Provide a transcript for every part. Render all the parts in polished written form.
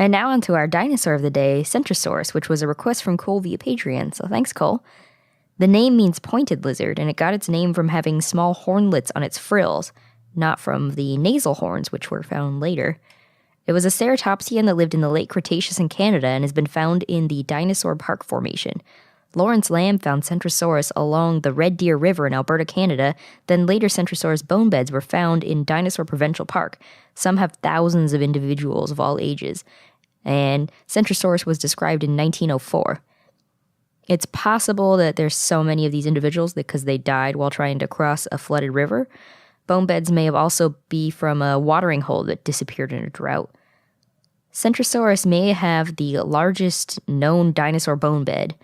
And now onto our dinosaur of the day, Centrosaurus, which was a request from Cole via Patreon, so thanks, Cole. The name means pointed lizard, and it got its name from having small hornlets on its frills, not from the nasal horns, which were found later. It was a Ceratopsian that lived in the Late Cretaceous in Canada and has been found in the Dinosaur Park Formation. Lawrence Lambe found Centrosaurus along the Red Deer River in Alberta, Canada. Then later Centrosaurus bonebeds were found in Dinosaur Provincial Park. Some have thousands of individuals of all ages. And Centrosaurus was described in 1904. It's possible that there's so many of these individuals because they died while trying to cross a flooded river. Bonebeds may have also be from a watering hole that disappeared in a drought. Centrosaurus may have the largest known dinosaur bonebed.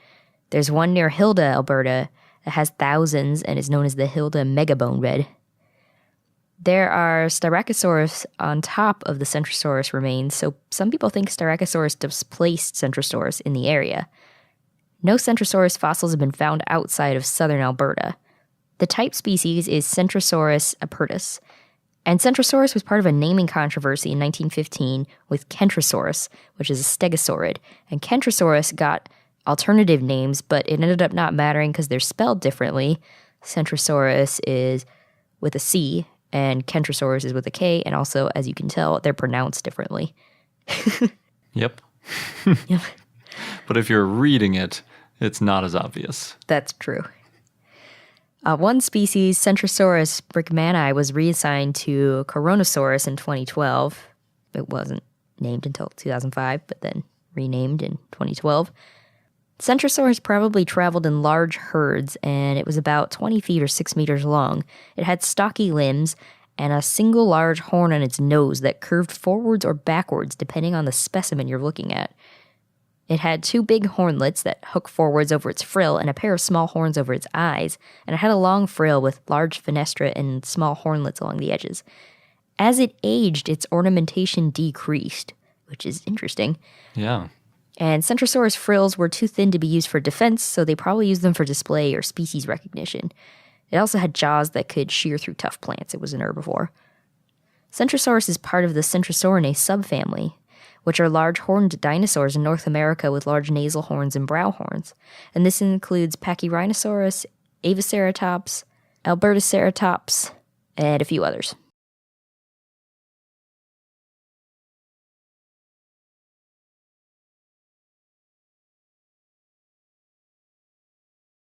There's one near Hilda, Alberta, that has thousands and is known as the Hilda mega-bonebed. There are Styracosaurus on top of the Centrosaurus remains, so some people think Styracosaurus displaced Centrosaurus in the area. No Centrosaurus fossils have been found outside of southern Alberta. The type species is Centrosaurus apertus, and Centrosaurus was part of a naming controversy in 1915 with Kentrosaurus, which is a stegosaurid, and Kentrosaurus got alternative names, but it ended up not mattering because they're spelled differently. Centrosaurus is with a C, and Kentrosaurus is with a K, and also, as you can tell, they're pronounced differently. Yep. Yep. But if you're reading it, it's not as obvious. That's true. One species, Centrosaurus brickmani, was reassigned to Coronosaurus in 2012. It wasn't named until 2005, but then renamed in 2012. Centrosaurus probably traveled in large herds, and it was about 20 feet or 6 meters long. It had stocky limbs and a single large horn on its nose that curved forwards or backwards depending on the specimen you're looking at. It had 2 big hornlets that hook forwards over its frill and a pair of small horns over its eyes, and it had a long frill with large fenestra and small hornlets along the edges. As it aged, its ornamentation decreased, which is interesting. Yeah. And Centrosaurus frills were too thin to be used for defense, so they probably used them for display or species recognition. It also had jaws that could shear through tough plants. It was an herbivore. Centrosaurus is part of the Centrosaurinae subfamily, which are large horned dinosaurs in North America with large nasal horns and brow horns. And this includes Pachyrhinosaurus, Avaceratops, Alberta Ceratops, and a few others.